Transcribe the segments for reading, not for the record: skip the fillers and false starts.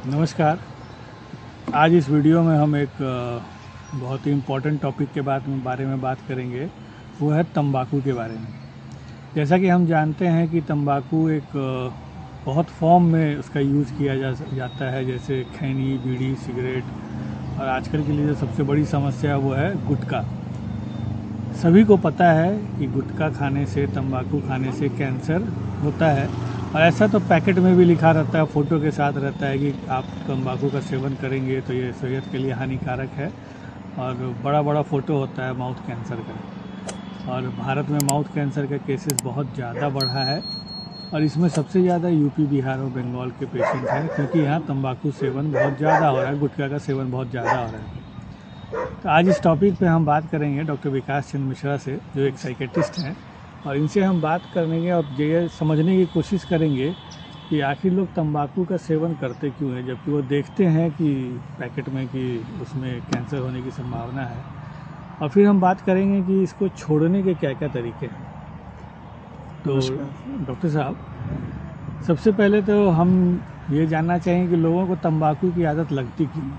नमस्कार। आज इस वीडियो में हम एक बहुत ही इम्पोर्टेंट टॉपिक के बारे में बात करेंगे। वो है तंबाकू के बारे में। जैसा कि हम जानते हैं कि तंबाकू एक बहुत फॉर्म में उसका यूज़ किया जाता है, जैसे खैनी, बीड़ी, सिगरेट, और आजकल के लिए जो सबसे बड़ी समस्या वो है गुटखा। सभी को पता है कि गुटखा खाने से, तंबाकू खाने से कैंसर होता है, और ऐसा तो पैकेट में भी लिखा रहता है, फ़ोटो के साथ रहता है कि आप तंबाकू का सेवन करेंगे तो ये सेहत के लिए हानिकारक है, और बड़ा बड़ा फ़ोटो होता है माउथ कैंसर का। और भारत में माउथ कैंसर का केसेस बहुत ज़्यादा बढ़ा है, और इसमें सबसे ज़्यादा यूपी, बिहार और बंगाल के पेशेंट हैं, क्योंकि यहाँ तंबाकू सेवन बहुत ज़्यादा हो रहा है, गुटखा का सेवन बहुत ज़्यादा हो रहा है। तो आज इस टॉपिक पे हम बात करेंगे डॉक्टर विकास चंद्र मिश्रा से, जो एक साइकेट्रिस्ट हैं, और इनसे हम बात करेंगे और ये समझने की कोशिश करेंगे कि आखिर लोग तंबाकू का सेवन करते क्यों हैं, जबकि वो देखते हैं कि पैकेट में कि उसमें कैंसर होने की संभावना है। और फिर हम बात करेंगे कि इसको छोड़ने के क्या क्या तरीके हैं। तो डॉक्टर साहब, सबसे पहले तो हम ये जानना चाहेंगे कि लोगों को तंबाकू की आदत लगती क्यों?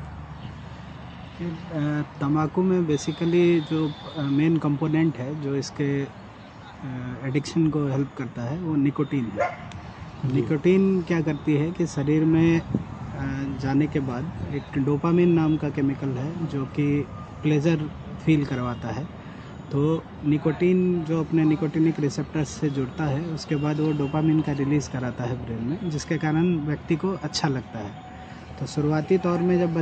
तंबाकू में बेसिकली जो मेन कंपोनेंट है जो इसके एडिक्शन को हेल्प करता है वो निकोटीन है। निकोटीन क्या करती है कि शरीर में जाने के बाद एक डोपामिन नाम का केमिकल है जो कि प्लेजर फील करवाता है। तो निकोटीन जो अपने निकोटिनिक रिसेप्टर्स से जुड़ता है, उसके बाद वो डोपामिन का रिलीज़ कराता है ब्रेन में, जिसके कारण व्यक्ति को अच्छा लगता है। तो शुरुआती तौर में जब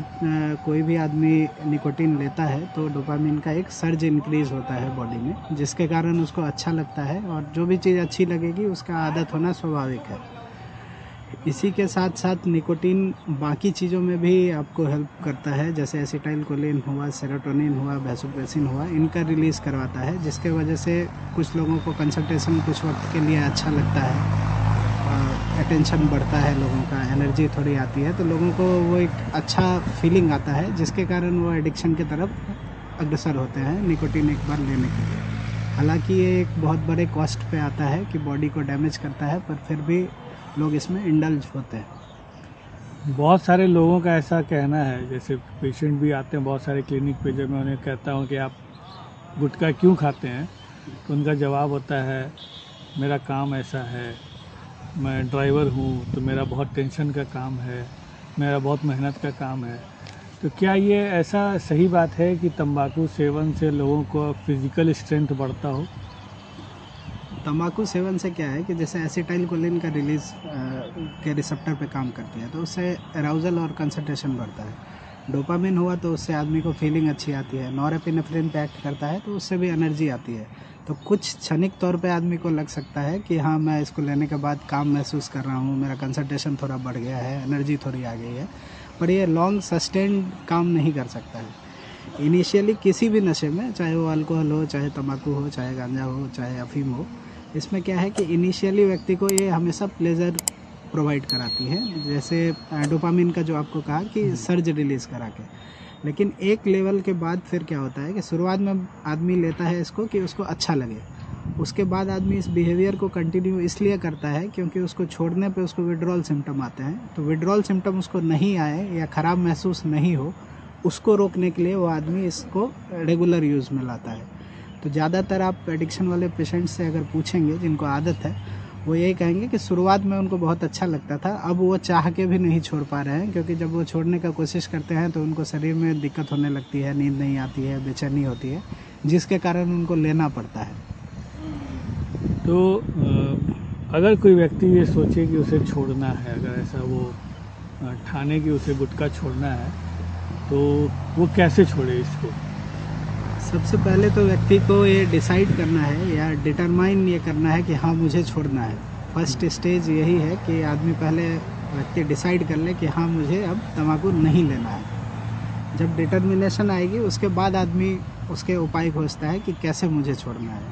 कोई भी आदमी निकोटीन लेता है तो डोपामिन का एक सर्ज इंक्रीज़ होता है बॉडी में, जिसके कारण उसको अच्छा लगता है, और जो भी चीज़ अच्छी लगेगी उसका आदत होना स्वाभाविक है। इसी के साथ साथ निकोटीन बाकी चीज़ों में भी आपको हेल्प करता है, जैसे एसिटाइलकोलिन हुआ, सेरोटोनिन हुआ, वैसोप्रेसिन हुआ, इनका रिलीज़ करवाता है, जिसके वजह से कुछ लोगों को कंसंट्रेशन कुछ वक्त के लिए अच्छा लगता है, अटेंशन बढ़ता है, लोगों का एनर्जी थोड़ी आती है, तो लोगों को वो एक अच्छा फीलिंग आता है, जिसके कारण वो एडिक्शन की तरफ अग्रसर होते हैं निकोटीन एक बार लेने के लिए। हालांकि ये एक बहुत बड़े कॉस्ट पे आता है कि बॉडी को डैमेज करता है, पर फिर भी लोग इसमें इंडल्ज होते हैं। बहुत सारे लोगों का ऐसा कहना है, जैसे पेशेंट भी आते हैं बहुत सारे क्लिनिक पे, जब मैं उन्हें कहता हूँ कि आप गुटखा क्यों खाते हैं, तो उनका जवाब होता है, मेरा काम ऐसा है, मैं ड्राइवर हूँ, तो मेरा बहुत टेंशन का काम है, मेरा बहुत मेहनत का काम है। तो क्या ये ऐसा सही बात है कि तंबाकू सेवन से लोगों को फिज़िकल स्ट्रेंथ बढ़ता हो? तंबाकू सेवन से क्या है कि जैसे एसिटाइलकोलिन का रिलीज़ के रिसेप्टर पे काम करती है, तो उससे अराउजल और कंसंट्रेशन बढ़ता है। डोपामिन हुआ तो उससे आदमी को फीलिंग अच्छी आती है। नॉरएपिनेफ्रिन पे एक्ट करता है तो उससे भी एनर्जी आती है। तो कुछ क्षणिक तौर पे आदमी को लग सकता है कि हाँ, मैं इसको लेने के बाद काम महसूस कर रहा हूँ, मेरा कंसंट्रेशन थोड़ा बढ़ गया है, एनर्जी थोड़ी आ गई है, पर ये लॉन्ग सस्टेन्ड काम नहीं कर सकता है। इनिशियली किसी भी नशे में, चाहे वो अल्कोहल हो, चाहे तंबाकू हो, चाहे गांजा हो, चाहे अफीम हो, इसमें क्या है कि इनिशियली व्यक्ति को ये हमेशा प्लेजर प्रोवाइड कराती है, जैसे डोपामिन का जो आपको कहा कि सर्ज रिलीज़ करा के। लेकिन एक लेवल के बाद फिर क्या होता है कि शुरुआत में आदमी लेता है इसको कि उसको अच्छा लगे, उसके बाद आदमी इस बिहेवियर को कंटिन्यू इसलिए करता है क्योंकि उसको छोड़ने पे उसको विड्रॉल सिम्टम आते हैं। तो विड्रॉल सिम्टम उसको नहीं आए या ख़राब महसूस नहीं हो, उसको रोकने के लिए वो आदमी इसको रेगुलर यूज़ में लाता है। तो ज़्यादातर आप एडिक्शन वाले पेशेंट से अगर पूछेंगे जिनको आदत है, वो यही कहेंगे कि शुरुआत में उनको बहुत अच्छा लगता था, अब वो चाह के भी नहीं छोड़ पा रहे हैं, क्योंकि जब वो छोड़ने का कोशिश करते हैं तो उनको शरीर में दिक्कत होने लगती है, नींद नहीं आती है, बेचैनी होती है, जिसके कारण उनको लेना पड़ता है। तो अगर कोई व्यक्ति ये सोचे कि उसे छोड़ना है, अगर ऐसा वो ठाने कि उसे गुटखा छोड़ना है, तो वो कैसे छोड़े इसको? सबसे पहले तो व्यक्ति को ये डिसाइड करना है या डिटरमाइन ये करना है कि हाँ, मुझे छोड़ना है। फर्स्ट स्टेज यही है कि आदमी पहले व्यक्ति डिसाइड कर ले कि हाँ, मुझे अब तंबाकू नहीं लेना है। जब डिटर्मिनेशन आएगी उसके बाद आदमी उसके उपाय खोजता है कि कैसे मुझे छोड़ना है।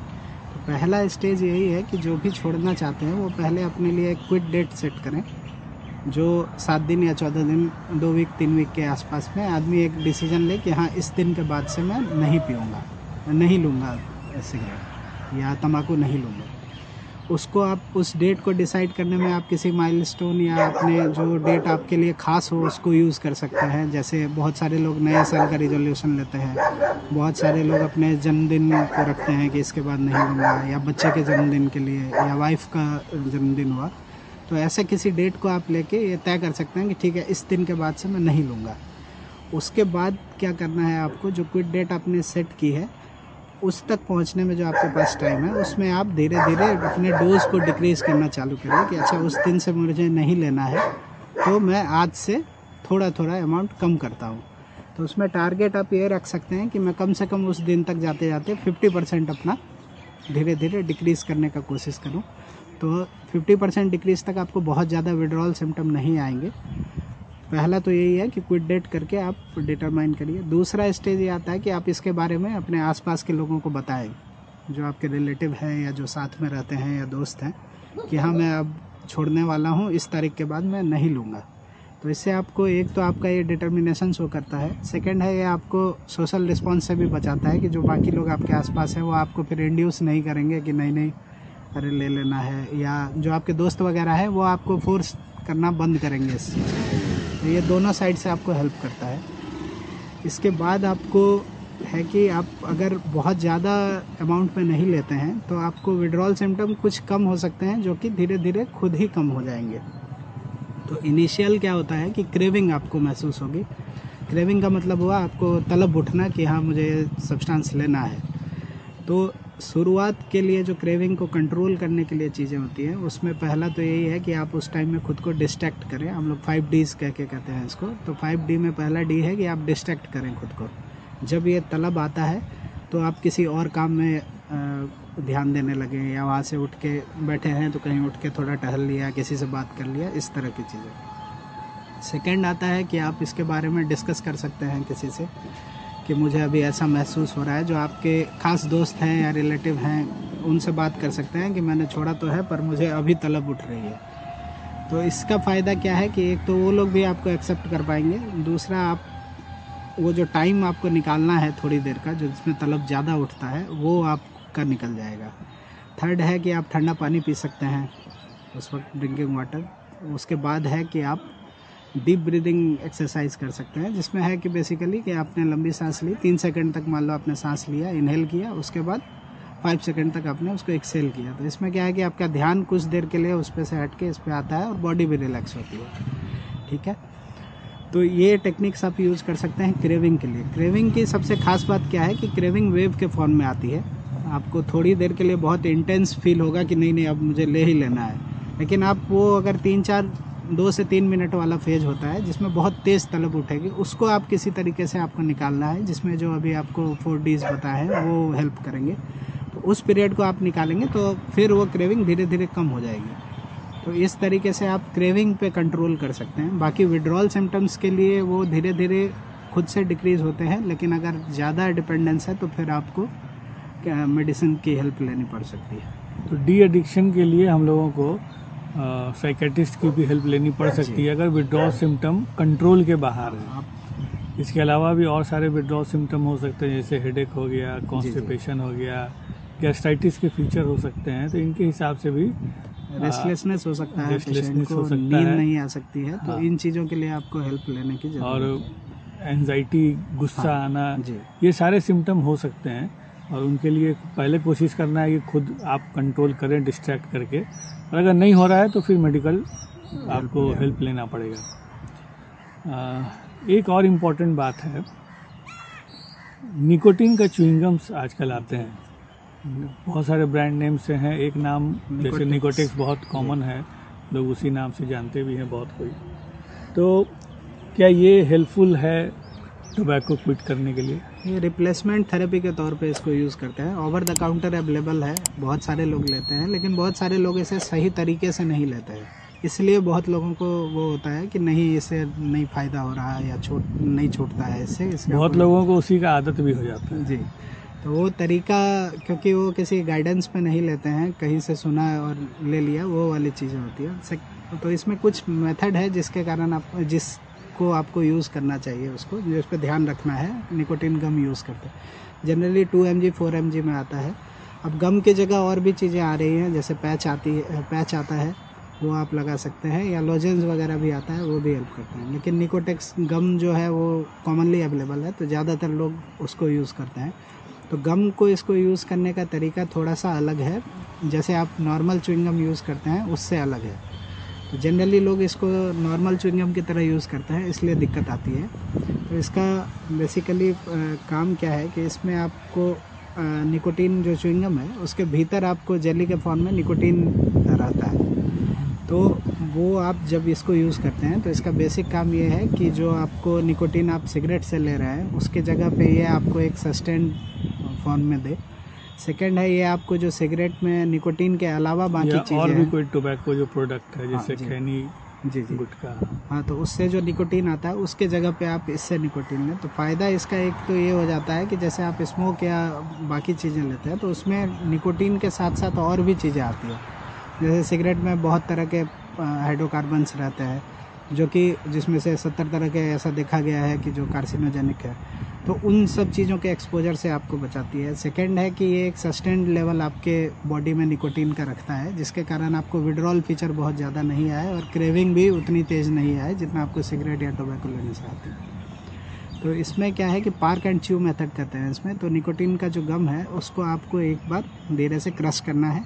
तो पहला स्टेज यही है कि जो भी छोड़ना चाहते हैं वो पहले अपने लिए एक क्विट डेट सेट करें, जो 7 दिन या 14 दिन, 2 वीक 3 वीक के आसपास में आदमी एक डिसीजन ले कि हाँ, इस दिन के बाद से मैं नहीं पीऊँगा, नहीं लूँगा सिगरेट या तंबाकू नहीं लूँगा। उसको आप उस डेट को डिसाइड करने में आप किसी माइलस्टोन या अपने जो डेट आपके लिए ख़ास हो उसको यूज़ कर सकते हैं। जैसे बहुत सारे लोग नए साल का रिजोल्यूशन लेते हैं, बहुत सारे लोग अपने जन्मदिन को रखते हैं कि इसके बाद नहीं लूँगा, या बच्चे के जन्मदिन के लिए, या वाइफ का जन्मदिन हुआ, तो ऐसे किसी डेट को आप लेके ये तय कर सकते हैं कि ठीक है इस दिन के बाद से मैं नहीं लूँगा। उसके बाद क्या करना है आपको, जो क्विट डेट आपने सेट की है उस तक पहुंचने में जो आपके पास टाइम है उसमें आप धीरे धीरे अपने डोज को डिक्रीज़ करना चालू करिए कि अच्छा उस दिन से मुझे नहीं लेना है तो मैं आज से थोड़ा थोड़ा अमाउंट कम करता हूँ। तो उसमें टारगेट आप ये रख सकते हैं कि मैं कम से कम उस दिन तक जाते जाते 50% अपना धीरे धीरे डिक्रीज़ करने का कोशिश करूँ। तो 50% डिक्रीज़ तक आपको बहुत ज़्यादा विड्रॉल सिम्टम नहीं आएंगे। पहला तो यही है कि क्विट डेट करके आप डिटरमाइन करिए। दूसरा स्टेज ये आता है कि आप इसके बारे में अपने आसपास के लोगों को बताएं, जो आपके रिलेटिव हैं या जो साथ में रहते हैं या दोस्त हैं, कि हाँ मैं अब छोड़ने वाला हूँ, इस तारीख के बाद मैं नहीं लूँगा। तो इससे आपको एक तो आपका ये डिटर्मिनेशन शो करता है, सेकंड है ये आपको सोशल रिस्पॉन्स से भी बचाता है कि जो बाकी लोग आपके आसपास हैं वो आपको फिर इंड्यूस नहीं करेंगे कि नहीं नहीं अरे ले लेना है, या जो आपके दोस्त वगैरह हैं वो आपको फोर्स करना बंद करेंगे इससे। तो ये दोनों साइड से आपको हेल्प करता है। इसके बाद आपको है कि आप अगर बहुत ज़्यादा अमाउंट में नहीं लेते हैं तो आपको विड्रॉल सिम्टम कुछ कम हो सकते हैं जो कि धीरे धीरे खुद ही कम हो जाएंगे। तो इनिशियल क्या होता है कि क्रेविंग आपको महसूस होगी। क्रेविंग का मतलब हुआ आपको तलब उठना कि हाँ मुझे सब्सटेंस लेना है। तो शुरुआत के लिए जो क्रेविंग को कंट्रोल करने के लिए चीज़ें होती हैं उसमें पहला तो यही है कि आप उस टाइम में खुद को डिस्ट्रैक्ट करें। हम लोग 5 Ds कह के कहते हैं इसको। तो 5D में पहला D है कि आप डिस्ट्रैक्ट करें खुद को। जब ये तलब आता है तो आप किसी और काम में ध्यान देने लगें, या वहाँ से उठ के बैठे हैं तो कहीं उठ के थोड़ा टहल लिया, किसी से बात कर लिया, इस तरह की चीज़ें। सेकेंड आता है कि आप इसके बारे में डिस्कस कर सकते हैं किसी से कि मुझे अभी ऐसा महसूस हो रहा है। जो आपके खास दोस्त हैं या रिलेटिव हैं उनसे बात कर सकते हैं कि मैंने छोड़ा तो है पर मुझे अभी तलब उठ रही है। तो इसका फ़ायदा क्या है कि एक तो वो लोग भी आपको एक्सेप्ट कर पाएंगे, दूसरा आप वो जो टाइम आपको निकालना है थोड़ी देर का जो जिसमें तलब ज़्यादा उठता है वो आपका निकल जाएगा। थर्ड है कि आप ठंडा पानी पी सकते हैं उस वक्त, ड्रिंकिंग वाटर। उसके बाद है कि आप डीप ब्रीदिंग एक्सरसाइज कर सकते हैं, जिसमें है कि बेसिकली कि आपने लंबी सांस ली, 3 सेकंड तक मान लो आपने सांस लिया, इनहेल किया, उसके बाद 5 सेकंड तक आपने उसको एक्सेल किया। तो इसमें क्या है कि आपका ध्यान कुछ देर के लिए उस पर से हट के इस पर आता है और बॉडी भी रिलैक्स होती है। ठीक है, तो ये टेक्निक्स आप यूज़ कर सकते हैं क्रेविंग के लिए। क्रेविंग की सबसे खास बात क्या है कि क्रेविंग वेव के फॉर्म में आती है। आपको थोड़ी देर के लिए बहुत इंटेंस फील होगा कि नहीं नहीं अब मुझे ले ही लेना है, लेकिन आप वो अगर 2 से 3 मिनट वाला फेज होता है जिसमें बहुत तेज़ तलब उठेगी, उसको आप किसी तरीके से आपको निकालना है, जिसमें जो अभी आपको 4 Ds बताए हैं वो हेल्प करेंगे। तो उस पीरियड को आप निकालेंगे तो फिर वो क्रेविंग धीरे धीरे कम हो जाएगी। तो इस तरीके से आप क्रेविंग पे कंट्रोल कर सकते हैं। बाकी विड्रॉल सिम्टम्स के लिए वो धीरे धीरे खुद से डिक्रीज़ होते हैं, लेकिन अगर ज़्यादा डिपेंडेंस है तो फिर आपको मेडिसिन की हेल्प लेनी पड़ सकती है। तो डी एडिक्शन के लिए हम लोगों को साइकेट्रिस्ट की भी हेल्प लेनी पड़ सकती है अगर विड्रॉल सिम्टम कंट्रोल के बाहर है। इसके अलावा भी और सारे विड्रॉल सिम्टम हो सकते हैं, जैसे हेडेक हो गया, कॉन्स्टिपेशन हो गया, गैस्ट्राइटिस के फीचर हो सकते हैं। तो इनके हिसाब से भी रेस्टलेसनेस हो सकता है, पेशेंट को नींद नहीं आ सकती है। तो इन चीज़ों के लिए आपको हेल्प लेने की जरूरत है। और एंजाइटी, गुस्सा आना, ये सारे सिम्टम हो सकते हैं और उनके लिए पहले कोशिश करना है कि खुद आप कंट्रोल करें डिस्ट्रैक्ट करके, और अगर नहीं हो रहा है तो फिर मेडिकल आपको हेल्प लेना पड़ेगा। एक और इम्पॉर्टेंट बात है, निकोटीन का च्युइंगम्स आजकल आते हैं, बहुत सारे ब्रांड नेम से हैं। एक नाम जैसे निकोटेक्स बहुत कॉमन है, लोग उसी नाम से जानते भी हैं बहुत कोई। तो क्या ये हेल्पफुल है टोबैको क्विट करने के लिए? ये रिप्लेसमेंट थेरेपी के तौर पे इसको यूज़ करते हैं। ओवर द काउंटर अवेलेबल है, बहुत सारे लोग लेते हैं, लेकिन बहुत सारे लोग इसे सही तरीके से नहीं लेते हैं। इसलिए बहुत लोगों को वो होता है कि नहीं इससे नहीं फ़ायदा हो रहा है या नहीं छूटता है इससे। बहुत लोगों को उसी का आदत भी हो जाता है। जी, तो वो तरीका क्योंकि वो किसी गाइडेंस पे नहीं लेते हैं, कहीं से सुना और ले लिया, वो वाली चीज़ें होती है। तो इसमें कुछ मेथड है जिसके कारण आप जिसको आपको यूज़ करना चाहिए, उसको जिस पर ध्यान रखना है। निकोटीन गम यूज़ करते हैं, जनरली 2 mg 4 mg में आता है। अब गम की जगह और भी चीज़ें आ रही हैं, जैसे पैच आता है, वो आप लगा सकते हैं, या लोजेंस वगैरह भी आता है, वो भी हेल्प करते हैं। लेकिन निकोटेक्स गम जो है वो कॉमनली अवेलेबल है, तो ज़्यादातर लोग उसको यूज़ करते हैं। तो गम को इसको यूज़ करने का तरीका थोड़ा सा अलग है, जैसे आप नॉर्मल च्युइंगम यूज़ करते हैं उससे अलग है। तो जनरली लोग इसको नॉर्मल च्युइंगम की तरह यूज़ करते हैं, इसलिए दिक्कत आती है। तो इसका बेसिकली काम क्या है कि इसमें आपको निकोटीन जो च्युइंगम है उसके भीतर आपको जेली के फॉर्म में निकोटीन रहता है। तो वो आप जब इसको यूज़ करते हैं तो इसका बेसिक काम ये है कि जो आपको निकोटीन आप सिगरेट से ले रहे हैं उसके जगह पे ये आपको एक सस्टेन फॉर्म में दे। सेकंड है, ये आपको जो सिगरेट में निकोटीन के अलावा बाकी चीज़ें और भी कोई टोबैको जो प्रोडक्ट है जैसे जी। खैनी, जी गुटखा, हाँ, तो उससे जो निकोटीन आता है उसके जगह पे आप इससे निकोटीन लें तो फ़ायदा इसका एक तो ये हो जाता है कि जैसे आप स्मोक या बाकी चीज़ें लेते हैं तो उसमें निकोटीन के साथ साथ और भी चीज़ें आती हैं। जैसे सिगरेट में बहुत तरह के हाइड्रोकार्बन्स रहते हैं, जो कि जिसमें से 70 तरह के ऐसा देखा गया है कि जो कार्सिनोजेनिक है, तो उन सब चीज़ों के एक्सपोजर से आपको बचाती है। सेकंड है कि ये एक सस्टेन्ड लेवल आपके बॉडी में निकोटीन का रखता है, जिसके कारण आपको विड्रॉल फीचर बहुत ज़्यादा नहीं आए और क्रेविंग भी उतनी तेज़ नहीं आए जितना आपको सिगरेट या टोबैको लेने से आती है। तो इसमें क्या है कि पार्क एंड च्यू मेथड कहते हैं इसमें। तो निकोटीन का जो गम है उसको आपको एक बार धीरे से क्रश करना है,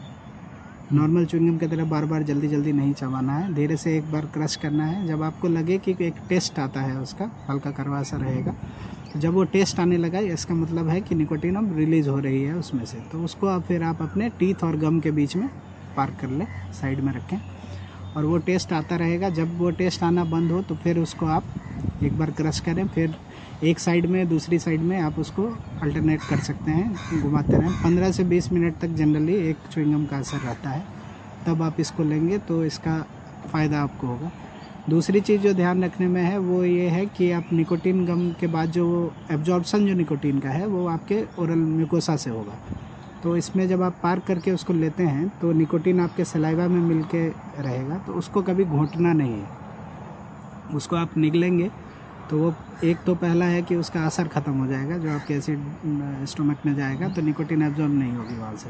नॉर्मल च्युइंगम की तरह बार बार जल्दी जल्दी नहीं चबाना है, धीरे से एक बार क्रश करना है। जब आपको लगे कि एक टेस्ट आता है उसका, हल्का कड़वा सा रहेगा, तो जब वो टेस्ट आने लगा इसका मतलब है कि निकोटीन अब रिलीज़ हो रही है उसमें से, तो उसको आप फिर आप अपने टीथ और गम के बीच में पार्क कर लें, साइड में रखें, और वो टेस्ट आता रहेगा। जब वो टेस्ट आना बंद हो तो फिर उसको आप एक बार क्रश करें, फिर एक साइड में दूसरी साइड में आप उसको अल्टरनेट कर सकते हैं, घुमाते रहें। 15 से 20 मिनट तक जनरली एक च्युइंगम का असर रहता है, तब आप इसको लेंगे तो इसका फ़ायदा आपको होगा। दूसरी चीज़ जो ध्यान रखने में है वो ये है कि आप निकोटीन गम के बाद जो एब्जॉर्प्शन जो निकोटीन का है वो आपके ओरल म्यूकोसा से होगा। तो इसमें जब आप पार्क करके उसको लेते हैं तो निकोटीन आपके सलाइवा में मिल के रहेगा, तो उसको कभी घोंटना नहीं है। उसको आप निगलेंगे तो वो एक तो पहला है कि उसका असर ख़त्म हो जाएगा, जो आपके एसिड स्टोमक में जाएगा तो निकोटीन एब्जॉर्ब नहीं होगी वहाँ से।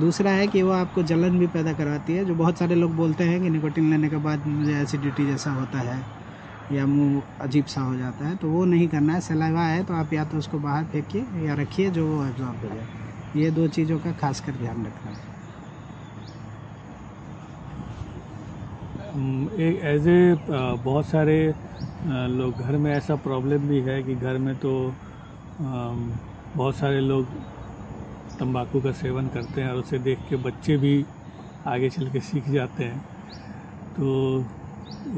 दूसरा है कि वो आपको जलन भी पैदा करवाती है, जो बहुत सारे लोग बोलते हैं कि निकोटीन लेने के बाद मुझे एसिडिटी जैसा होता है या मुंह अजीब सा हो जाता है, तो वो नहीं करना है। सलाइवा है तो आप या तो उसको बाहर फेंकिए या रखिए जो वो एब्जॉर्ब हो जाए। ये दो चीज़ों का खासकर ध्यान रखना है। एक एज ए बहुत सारे लोग घर में ऐसा प्रॉब्लम भी है कि घर में तो बहुत सारे लोग तंबाकू का सेवन करते हैं और उसे देख के बच्चे भी आगे चल के सीख जाते हैं। तो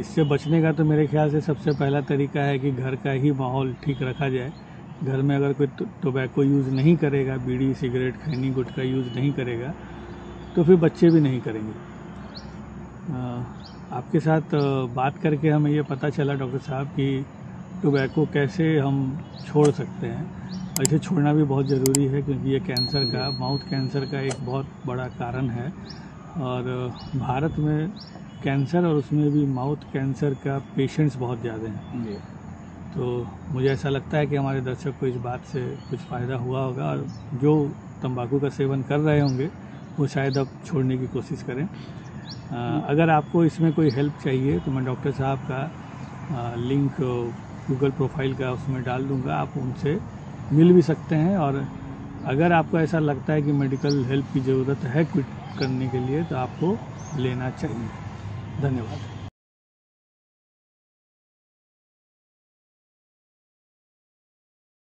इससे बचने का तो मेरे ख्याल से सबसे पहला तरीका है कि घर का ही माहौल ठीक रखा जाए। घर में अगर कोई टोबैको यूज़ नहीं करेगा, बीड़ी सिगरेट खैनी गुटखा यूज़ नहीं करेगा, तो फिर बच्चे भी नहीं करेंगे। आपके साथ बात करके हमें ये पता चला डॉक्टर साहब कि टोबैको कैसे हम छोड़ सकते हैं, और इसे छोड़ना भी बहुत ज़रूरी है क्योंकि ये कैंसर का, माउथ कैंसर का एक बहुत बड़ा कारण है। और भारत में कैंसर और उसमें भी माउथ कैंसर का पेशेंट्स बहुत ज़्यादा हैं। तो मुझे ऐसा लगता है कि हमारे दर्शक को इस बात से कुछ फ़ायदा हुआ होगा, और जो तंबाकू का सेवन कर रहे होंगे वो शायद अब छोड़ने की कोशिश करें। अगर आपको इसमें कोई हेल्प चाहिए तो मैं डॉक्टर साहब का लिंक गूगल प्रोफाइल का उसमें डाल दूंगा, आप उनसे मिल भी सकते हैं। और अगर आपको ऐसा लगता है कि मेडिकल हेल्प की ज़रूरत है क्विट करने के लिए, तो आपको लेना चाहिए। धन्यवाद।